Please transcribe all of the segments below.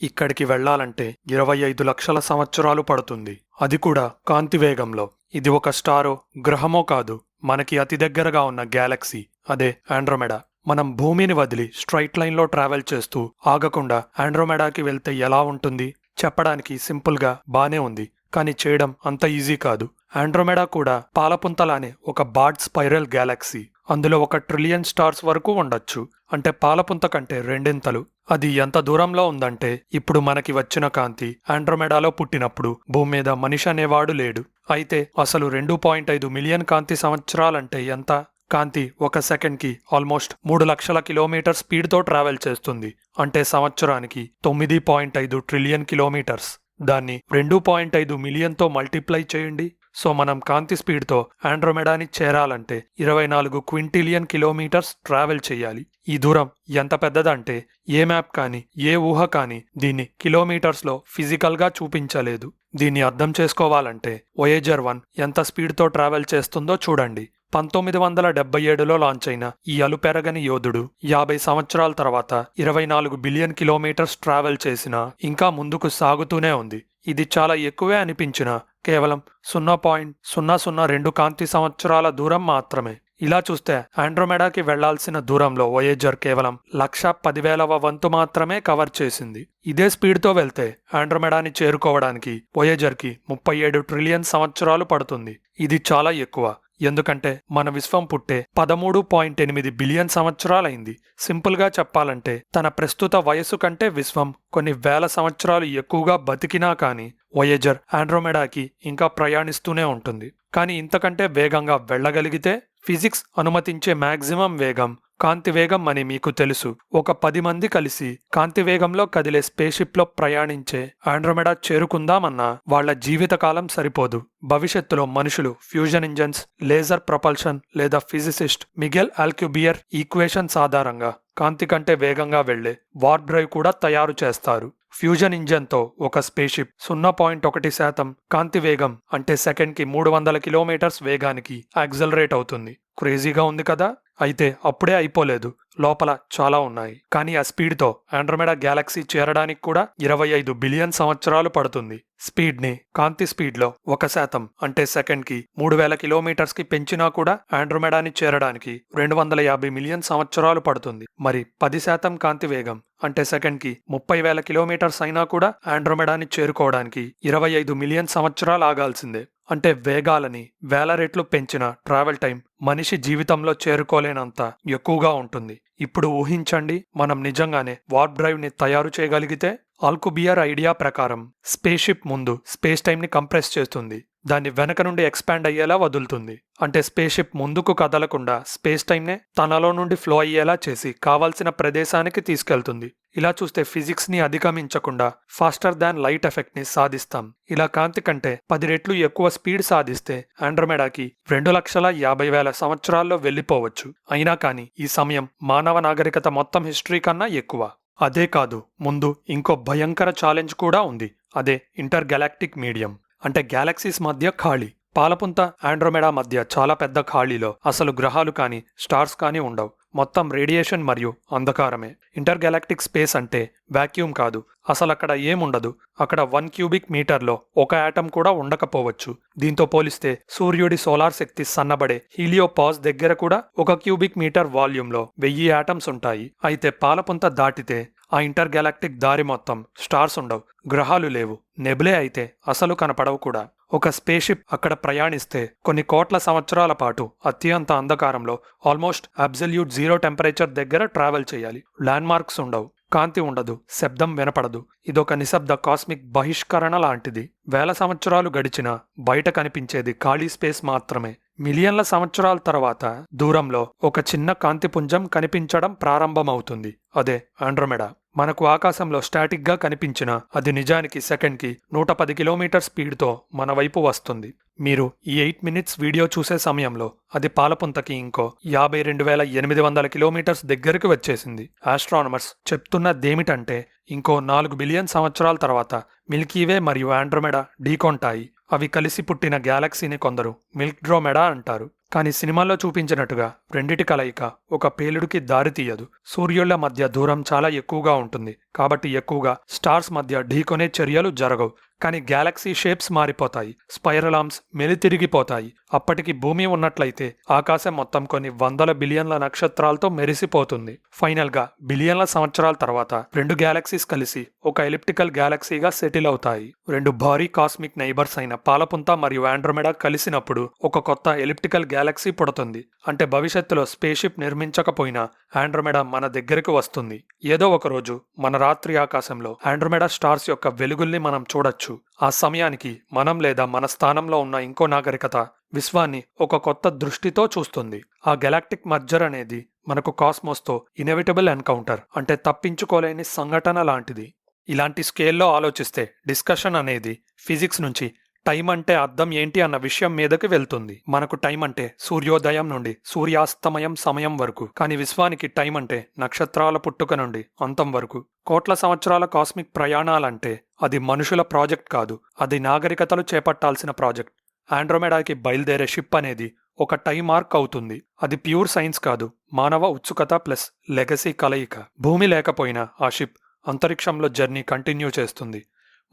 ఇక్కడికి వెళ్ళాలంటే 25 లక్షల సంవత్సరాలు పడుతుంది. అది కూడా కాంతి వేగంలో. ఇది ఒక స్టారో గ్రహమో కాదు, మనకి అతి దగ్గరగా ఉన్న గ్యాలక్సీ, అదే ఆండ్రోమెడా. మనం భూమిని వదిలి స్ట్రైట్ లైన్లో ట్రావెల్ చేస్తూ ఆగకుండా ఆండ్రోమెడాకి వెళ్తే ఎలా ఉంటుంది? చెప్పడానికి సింపుల్గా బానే ఉంది, కానీ చేయడం అంత ఈజీ కాదు. ఆండ్రోమెడా కూడా పాలపుంతలానే ఒక బాడ్ స్పైరల్ గ్యాలక్సీ. అందులో 1 ట్రిలియన్ స్టార్స్ వరకు ఉండొచ్చు. అంటే పాలపుంత కంటే రెండింతలు. అది ఎంత దూరంలో ఉందంటే ఇప్పుడు మనకి వచ్చిన కాంతి ఆండ్రోమెడాలో పుట్టినప్పుడు భూమి మీద మనిషి అనేవాడు లేడు. అయితే అసలు 2.5 మిలియన్ కాంతి సంవత్సరాలంటే ఎంత? కాంతి ఒక సెకండ్కి ఆల్మోస్ట్ 3 లక్షల కిలోమీటర్ స్పీడ్తో ట్రావెల్ చేస్తుంది. అంటే సంవత్సరానికి 9.5 ట్రిలియన్ కిలోమీటర్స్. దాన్ని 2.5 మిలియన్తో మల్టిప్లై చేయండి. సో మనం కాంతి స్పీడ్తో ఆండ్రోమెడాని చేరాలంటే 24 క్వింటిలియన్ కిలోమీటర్స్ ట్రావెల్ చేయాలి. ఈ దూరం ఎంత పెద్దదంటే ఏ మ్యాప్ కానీ ఏ ఊహ కానీ దీన్ని కిలోమీటర్స్లో ఫిజికల్గా చూపించలేదు. దీన్ని అర్థం చేసుకోవాలంటే వోయేజర్ 1 ఎంత స్పీడ్తో ట్రావెల్ చేస్తుందో చూడండి. 1977లో లాంచ్ అయిన ఈ అలుపెరగని యోధుడు 50 సంవత్సరాల తర్వాత 24 బిలియన్ కిలోమీటర్స్ ట్రావెల్ చేసినా ఇంకా ముందుకు సాగుతూనే ఉంది. ఇది చాలా ఎక్కువే అనిపించినా కేవలం 0.002 కాంతి సంవత్సరాల దూరం మాత్రమే. ఇలా చూస్తే ఆండ్రోమెడాకి వెళ్లాల్సిన దూరంలో వోయేజర్ కేవలం 1,10,000వ వంతు మాత్రమే కవర్ చేసింది. ఇదే స్పీడ్తో వెళ్తే ఆండ్రోమెడాని చేరుకోవడానికి వోయేజర్కి 37 ట్రిలియన్ సంవత్సరాలు పడుతుంది. ఇది చాలా ఎక్కువ, ఎందుకంటే మన విశ్వం పుట్టే 13.8 బిలియన్ సంవత్సరాలైంది. సింపుల్గా చెప్పాలంటే తన ప్రస్తుత వయస్సు కంటే విశ్వం కొన్ని వేల సంవత్సరాలు ఎక్కువగా బతికినా కానీ వోయేజర్ ఆండ్రోమెడాకి ఇంకా ప్రయాణిస్తూనే ఉంటుంది. కానీ ఇంతకంటే వేగంగా వెళ్ళగలిగితే ఫిజిక్స్ అనుమతించే మ్యాక్సిమం వేగం కాంతి వేగం అని మీకు తెలుసు. ఒక 10 మంది కలిసి కాంతి వేగంలో కదిలే స్పేషిప్లో ప్రయాణించే ఆండ్రోమెడా చేరుకుందామన్నా వాళ్ల జీవితకాలం సరిపోదు. భవిష్యత్తులో మనుషులు ఫ్యూజన్ ఇంజన్స్, లేజర్ ప్రొపల్షన్ లేదా ఫిజిసిస్ట్ మిగెల్ ఆల్క్యూబియర్ ఈక్వేషన్స్ ఆధారంగా కాంతి కంటే వేగంగా వెళ్లే వార్ప్ డ్రైవ్ కూడా తయారు చేస్తారు. ఫ్యూజన్ ఇంజన్తో ఒక స్పేషిప్ 0.1% కాంతి వేగం అంటే సెకండ్కి 300 కిలోమీటర్స్ వేగానికి యాక్సలరేట్ అవుతుంది. క్రేజీగా ఉంది కదా? అయితే అప్పుడే అయిపోలేదు, లోపల చాలా ఉన్నాయి. కానీ ఆ స్పీడ్తో ఆండ్రోమెడా గ్యాలక్సీ చేరడానికి కూడా 25 బిలియన్ సంవత్సరాలు పడుతుంది. స్పీడ్ని కాంతి స్పీడ్లో 1% అంటే సెకండ్కి 3000 కిలోమీటర్స్కి పెంచినా కూడా ఆండ్రోమెడాని చేరడానికి 250 మిలియన్ సంవత్సరాలు పడుతుంది. మరి 10% కాంతి వేగం అంటే సెకండ్కి 30,000 కిలోమీటర్స్ అయినా కూడా ఆండ్రోమెడాని చేరుకోవడానికి 25 మిలియన్ సంవత్సరాలు ఆగాల్సిందే. అంటే వేగాలని వేల రెట్లు పెంచిన ట్రావెల్ టైం మనిషి జీవితంలో చేరుకోలేనంత ఎక్కువగా ఉంటుంది. ఇప్పుడు ఊహించండి, మనం నిజంగానే వార్ప్ డ్రైవ్ ని తయారు చేయగలిగితే. ఆల్కుబియర్ ఐడియా ప్రకారం స్పేషిప్ ముందు స్పేస్ టైంని కంప్రెస్ చేస్తుంది, దాన్ని వెనక నుండి ఎక్స్పాండ్ అయ్యేలా వదులుతుంది. అంటే స్పేషిప్ ముందుకు కదలకుండా స్పేస్ టైంనే తనలో నుండి ఫ్లో అయ్యేలా చేసి కావాల్సిన ప్రదేశానికి తీసుకెళ్తుంది. ఇలా చూస్తే ఫిజిక్స్ ని అధిగమించకుండా ఫాస్టర్ దాన్ లైట్ ఎఫెక్ట్ ని సాధిస్తాం. ఇలా కాంతి కంటే 10 రెట్లు ఎక్కువ స్పీడ్ సాధిస్తే ఆండ్రోమెడాకి 2,50,000 సంవత్సరాల్లో వెళ్లిపోవచ్చు. అయినా కానీ ఈ సమయం మానవ నాగరికత మొత్తం హిస్టరీ కన్నా ఎక్కువ. అదే కాదు, ముందు ఇంకో భయంకర ఛాలెంజ్ కూడా ఉంది. అదే ఇంటర్ గెలాక్టిక్ మీడియం. అంటే గ్యాలక్సీస్ మధ్య ఖాళీ. పాలపుంత ఆండ్రోమెడా మధ్య చాలా పెద్ద ఖాళీలో అసలు గ్రహాలు కానీ స్టార్స్ కానీ ఉండవు. మొత్తం రేడియేషన్ మరియు అంధకారమే. ఇంటర్ గెలాక్టిక్ స్పేస్ అంటే వాక్యూమ్ కాదు, అసలు అక్కడ ఏముండదు. అక్కడ 1 క్యూబిక్ మీటర్లో ఒక ఆటం కూడా ఉండకపోవచ్చు. దీంతో పోలిస్తే సూర్యుడి సోలార్ శక్తి సన్నబడే హీలియోపాజ్ దగ్గర కూడా 1 క్యూబిక్ మీటర్ వాల్యూమ్లో 1000 ఆటమ్స్ ఉంటాయి. అయితే పాలపుంత దాటితే ఆ ఇంటర్ గెలాక్టిక్ దారి మొత్తం స్టార్స్ ఉండవు, గ్రహాలు లేవు, నెబులే అయితే అసలు కనపడవు కూడా. ఒక స్పేషిప్ అక్కడ ప్రయాణిస్తే కొన్ని కోట్ల సంవత్సరాల పాటు అత్యంత అంధకారంలో ఆల్మోస్ట్ అబ్సల్యూట్ 0 టెంపరేచర్ దగ్గర ట్రావెల్ చేయాలి. ల్యాండ్ మార్క్స్ ఉండవు, కాంతి ఉండదు, శబ్దం వినపడదు. ఇదొక నిశ్శబ్ద కాస్మిక్ బహిష్కరణ లాంటిది. వేల సంవత్సరాలు గడిచినా బయట కనిపించేది ఖాళీ స్పేస్ మాత్రమే. మిలియన్ల సంవత్సరాల తర్వాత దూరంలో ఒక చిన్న కాంతిపుంజం కనిపించడం ప్రారంభమవుతుంది. అదే ఆండ్రోమెడా. మనకు ఆకాశంలో స్టాటిక్గా కనిపించిన అది నిజానికి సెకండ్కి 110 కిలోమీటర్ స్పీడ్తో మన వైపు వస్తుంది. మీరు ఈ 8 మినిట్స్ వీడియో చూసే సమయంలో అది పాలపుంతకి ఇంకో 52,800 కిలోమీటర్స్ దగ్గరికి వచ్చేసింది. ఆస్ట్రానమర్స్ చెప్తున్నదేమిటంటే ఇంకో 4 బిలియన్ సంవత్సరాల తర్వాత మిల్కీవే మరియు ఆండ్రోమెడా ఢీకొంటాయి. అవి కలిసి పుట్టిన గ్యాలక్సీని కొందరు మిల్క్డ్రోమెడా అంటారు. కానీ సినిమాల్లో చూపించినట్టుగా రెండిటి కలయిక ఒక పేలుడుకి దారి తీయదు. సూర్యుళ్ల మధ్య దూరం చాలా ఎక్కువగా ఉంటుంది, కాబట్టి ఎక్కువగా స్టార్స్ మధ్య ఢీకొనే చర్యలు జరగవు. కానీ గ్యాలక్సీ షేప్స్ మారిపోతాయి, స్పైరల్ ఆర్మ్స్ మెలితిరిగిపోతాయి. అప్పటికి భూమి ఉన్నట్లయితే ఆకాశం మొత్తం కొన్ని వందల బిలియన్ల నక్షత్రాలతో మెరిసిపోతుంది. ఫైనల్ గా బిలియన్ల సంవత్సరాల తర్వాత రెండు గ్యాలక్సీస్ కలిసి ఒక ఎలిప్టికల్ గ్యాలక్సీగా సెటిల్ అవుతాయి. రెండు భారీ కాస్మిక్ నైబర్స్ అయిన పాలపుంత మరియు ఆండ్రోమెడా కలిసినప్పుడు ఒక కొత్త ఎలిప్టికల్ గ్యాలక్సీ పుడుతుంది. అంటే భవిష్యత్తులో స్పేషిప్ నిర్మించకపోయినా ఆండ్రోమెడా మన దగ్గరకు వస్తుంది. ఏదో ఒక రోజు మన రాత్రి ఆకాశంలో ఆండ్రోమెడా స్టార్స్ యొక్క వెలుగుల్ని మనం చూడొచ్చు. ఆ సమయానికి మనం లేదా మన స్థానంలో ఉన్న ఇంకో నాగరికత విశ్వాన్ని ఒక కొత్త దృష్టితో చూస్తుంది. ఆ గెలాక్టిక్ మర్జర్ అనేది మనకు కాస్మోస్తో ఇన్ఎవిటబుల్ ఎన్కౌంటర్, అంటే తప్పించుకోలేని సంఘటన లాంటిది. ఇలాంటి స్కేల్లో ఆలోచిస్తే డిస్కషన్ అనేది ఫిజిక్స్ నుంచి టైం అంటే అర్థం ఏంటి అన్న విషయం మీదకి వెళ్తుంది. మనకు టైం అంటే సూర్యోదయం నుండి సూర్యాస్తమయం సమయం వరకు, కానీ విశ్వానికి టైం అంటే నక్షత్రాల పుట్టుక నుండి అంతం వరకు. కోట్ల సంవత్సరాల కాస్మిక్ ప్రయాణాలంటే అది మనుషుల ప్రాజెక్ట్ కాదు, అది నాగరికతలు చేపట్టాల్సిన ప్రాజెక్ట్. ఆండ్రోమెడాకి బయలుదేరే షిప్ అనేది ఒక టైం మార్క్ అవుతుంది. అది ప్యూర్ సైన్స్ కాదు, మానవ ఉత్సుకత ప్లస్ లెగసీ కలయిక. భూమి లేకపోయినా ఆ షిప్ అంతరిక్షంలో జర్నీ కంటిన్యూ చేస్తుంది.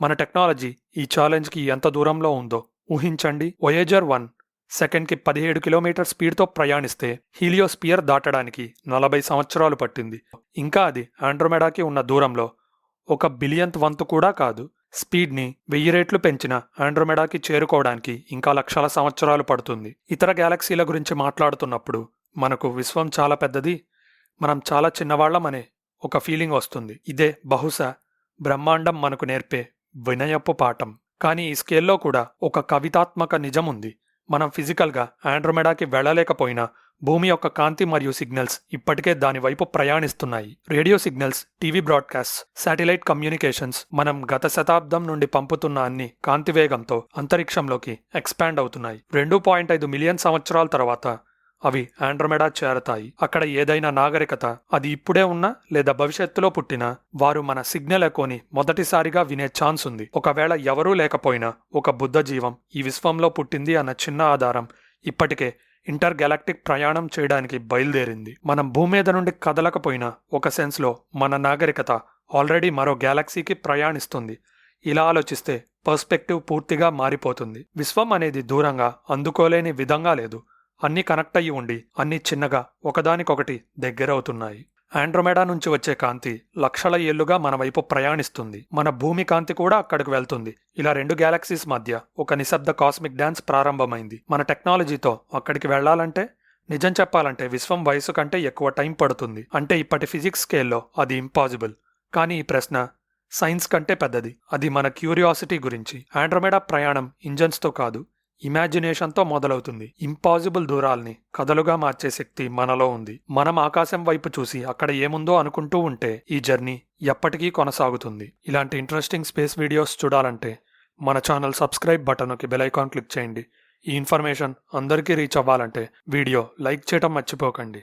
మన టెక్నాలజీ ఈ ఛాలెంజ్కి ఎంత దూరంలో ఉందో ఊహించండి. వొయేజర్ 1 సెకండ్కి 17 కిలోమీటర్ స్పీడ్తో ప్రయాణిస్తే హీలియోస్పియర్ దాటడానికి 40 సంవత్సరాలు పట్టింది. ఇంకా అది ఆండ్రోమెడాకి ఉన్న దూరంలో 1 బిలియన్త్ వంతు కూడా కాదు. స్పీడ్ని 1000 రెట్లు పెంచిన ఆండ్రోమెడాకి చేరుకోవడానికి ఇంకా లక్షల సంవత్సరాలు పడుతుంది. ఇతర గ్యాలక్సీల గురించి మాట్లాడుతున్నప్పుడు మనకు విశ్వం చాలా పెద్దది, మనం చాలా చిన్నవాళ్లమనే ఒక ఫీలింగ్ వస్తుంది. ఇదే బహుశా బ్రహ్మాండం మనకు నేర్పే వినయపు పాఠం. కానీ ఈ స్కేల్లో కూడా ఒక కవితాత్మక నిజం ఉంది. మనం ఫిజికల్గా ఆండ్రోమెడాకి వెళ్లలేకపోయినా భూమి యొక్క కాంతి మరియు సిగ్నల్స్ ఇప్పటికే దాని వైపు ప్రయాణిస్తున్నాయి. Radio signals, TV broadcast, satellite communications మనం గత శతాబ్దం నుండి పంపుతున్న అన్ని కాంతి వేగంతో అంతరిక్షంలోకి ఎక్స్పాండ్ అవుతున్నాయి. 2.5 మిలియన్ సంవత్సరాల తర్వాత అవి ఆండ్రోమెడా చేరతాయి. అక్కడ ఏదైనా నాగరికత, అది ఇప్పుడే ఉన్నా లేదా భవిష్యత్తులో పుట్టినా, వారు మన సిగ్నల్ ఎకోని మొదటిసారిగా వినే ఛాన్స్ ఉంది. ఒకవేళ ఎవరూ లేకపోయినా ఒక బుద్ధ జీవం ఈ విశ్వంలో పుట్టింది అన్న చిన్న ఆధారం ఇప్పటికే ఇంటర్ గెలాక్టిక్ ప్రయాణం చేయడానికి బయలుదేరింది. మనం భూమి మీద నుండి కదలకపోయినా ఒక సెన్స్లో మన నాగరికత ఆల్రెడీ మరో గ్యాలక్సీకి ప్రయాణిస్తుంది. ఇలా ఆలోచిస్తే పర్స్పెక్టివ్ పూర్తిగా మారిపోతుంది. విశ్వం అనేది దూరంగా అందుకోలేని విధంగా లేదు, అన్నీ కనెక్ట్ అయ్యి ఉండి అన్నీ చిన్నగా ఒకదానికొకటి దగ్గరవుతున్నాయి. ఆండ్రోమెడా నుంచి వచ్చే కాంతి లక్షల ఏళ్లుగా మన వైపు ప్రయాణిస్తుంది. మన భూమి కాంతి కూడా అక్కడికి వెళ్తుంది. ఇలా రెండు గ్యాలక్సీస్ మధ్య ఒక నిశ్శబ్ద కాస్మిక్ డాన్స్ ప్రారంభమైంది. మన టెక్నాలజీతో అక్కడికి వెళ్లాలంటే, నిజం చెప్పాలంటే విశ్వం వయసు కంటే ఎక్కువ టైం పడుతుంది. అంటే ఇప్పటి ఫిజిక్స్ స్కేల్లో అది ఇంపాసిబుల్. కానీ ఈ ప్రశ్న సైన్స్ కంటే పెద్దది. అది మన క్యూరియాసిటీ గురించి. ఆండ్రోమెడా ప్రయాణం ఇంజన్స్తో కాదు, ఇమాజినేషన్తో మొదలవుతుంది. ఇంపాసిబుల్ దూరాల్ని కథలుగా మార్చే శక్తి మనలో ఉంది. మనం ఆకాశం వైపు చూసి అక్కడ ఏముందో అనుకుంటూ ఉంటే ఈ జర్నీ ఎప్పటికీ కొనసాగుతుంది. ఇలాంటి ఇంట్రెస్టింగ్ స్పేస్ వీడియోస్ చూడాలంటే మన ఛానల్ సబ్స్క్రైబ్ బటన్కి బెల్ ఐకాన్ క్లిక్ చేయండి. ఈ ఇన్ఫర్మేషన్ అందరికీ రీచ్ అవ్వాలంటే వీడియో లైక్ చేయడం మర్చిపోకండి.